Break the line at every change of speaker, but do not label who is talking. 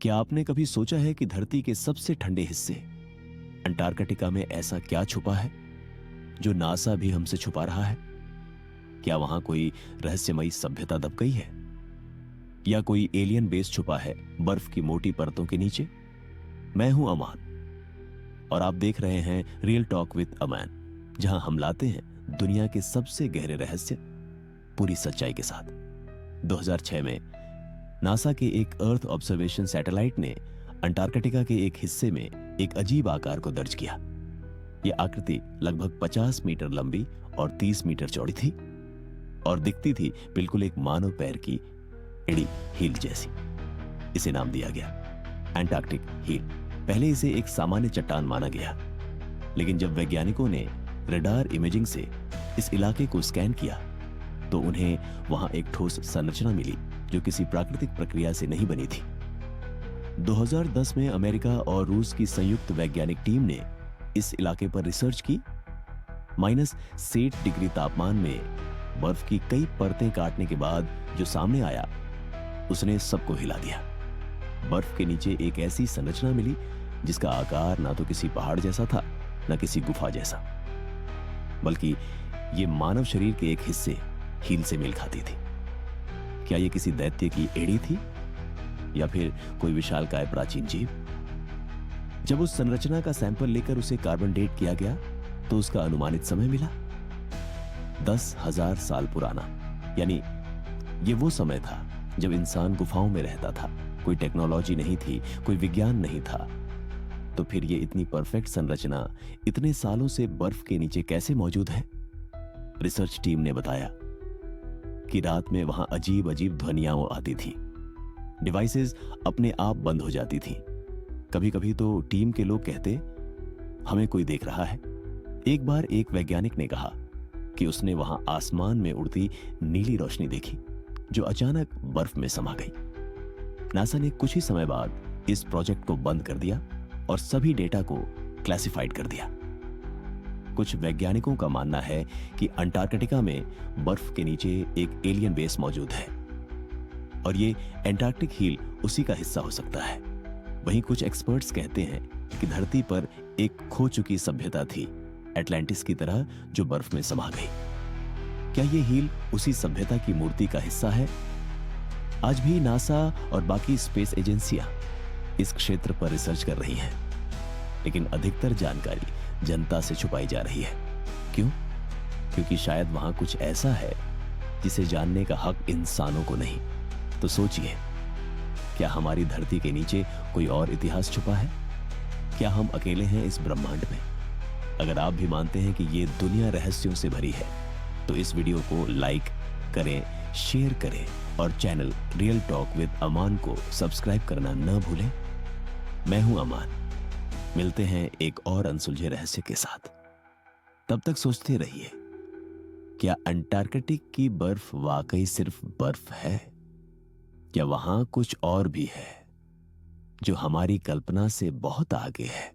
क्या आपने कभी सोचा है कि धरती के सबसे ठंडे हिस्से अंटार्कटिका में ऐसा क्या छुपा है जो नासा भी हमसे छुपा रहा है? क्या वहां कोई रहस्यमयी सभ्यता दब गई है, या कोई एलियन बेस छुपा है बर्फ की मोटी परतों के नीचे? मैं हूं अमान और आप देख रहे हैं रियल टॉक विद अमान, जहां हम लाते हैं दुनिया के सबसे गहरे रहस्य पूरी सच्चाई के साथ। 2006 में नासा के एक अर्थ ऑब्जर्वेशन सैटेलाइट ने अंटार्कटिका के एक हिस्से में एक अजीब आकार को दर्ज किया। यह आकृति लगभग 50 मीटर लंबी और 30 मीटर चौड़ी थी और दिखती थी बिल्कुल एक मानव पैर की एड़ी हील जैसी। इसे नाम दिया गया अंटार्कटिक हील। पहले इसे एक सामान्य चट्टान माना गया, लेकिन जब वैज्ञानिकों ने रडार इमेजिंग से इस इलाके को स्कैन किया तो उन्हें वहां एक ठोस संरचना मिली जो किसी प्राकृतिक प्रक्रिया से नहीं बनी थी। 2010 में अमेरिका और रूस की संयुक्त वैज्ञानिक टीम ने इस इलाके पर रिसर्च की। -60 डिग्री तापमान में बर्फ की कई परतें काटने के बाद जो सामने आया उसने सबको हिला दिया। बर्फ के नीचे एक ऐसी संरचना मिली जिसका आकार ना तो किसी पहाड़ जैसा था, ना किसी गुफा जैसा, बल्कि ये मानव शरीर के एक हिस्से हील से मेल खाती थी। क्या ये किसी दैत्य की एड़ी थी या फिर कोई विशालकाय प्राचीन जीव? जब उस संरचना का सैंपल लेकर उसे कार्बन डेट किया गया तो उसका अनुमानित समय मिला 10,000 साल पुराना। यानी ये वो समय था जब इंसान गुफाओं में रहता था, कोई टेक्नोलॉजी नहीं थी, कोई विज्ञान नहीं था। तो फिर ये इतनी परफेक्ट संरचना इतने सालों से बर्फ के नीचे कैसे मौजूद है? रिसर्च टीम ने बताया कि रात में वहां अजीब अजीब ध्वनियां आती थी, डिवाइसेस अपने आप बंद हो जाती थी। कभी कभी तो टीम के लोग कहते हमें कोई देख रहा है। एक बार एक वैज्ञानिक ने कहा कि उसने वहां आसमान में उड़ती नीली रोशनी देखी जो अचानक बर्फ में समा गई। नासा ने कुछ ही समय बाद इस प्रोजेक्ट को बंद कर दिया और सभी डेटा को क्लासिफाइड कर दिया। कुछ वैज्ञानिकों का मानना है कि अंटार्कटिका में बर्फ के नीचे एक एलियन बेस मौजूद है और ये अंटार्कटिक हील उसी का हिस्सा हो सकता है। वहीं कुछ एक्सपर्ट्स कहते हैं कि धरती पर एक खो चुकी सभ्यता थी, एटलांटिस की तरह, जो बर्फ में समा गई। क्या ये हील उसी सभ्यता की मूर्ति का हिस्सा है? आज भी नासा और बाकी स्पेस एजेंसियां इस क्षेत्र पर रिसर्च कर रही हैं, लेकिन अधिकतर जानकारी जनता से छुपाई जा रही है। क्यों? क्योंकि शायद वहां कुछ ऐसा है जिसे जानने का हक इंसानों को नहीं। तो सोचिए, क्या हमारी धरती के नीचे कोई और इतिहास छुपा है? क्या हम अकेले हैं इस ब्रह्मांड में? अगर आप भी मानते हैं कि ये दुनिया रहस्यों से भरी है तो इस वीडियो को लाइक करें, शेयर करें और चैनल रियल टॉक विद अमान को सब्सक्राइब करना न भूलें। मैं हूं अमान, मिलते हैं एक और अनसुलझे रहस्य के साथ। तब तक सोचते रहिए, क्या अंटार्कटिक की बर्फ वाकई सिर्फ बर्फ है, या वहां कुछ और भी है जो हमारी कल्पना से बहुत आगे है?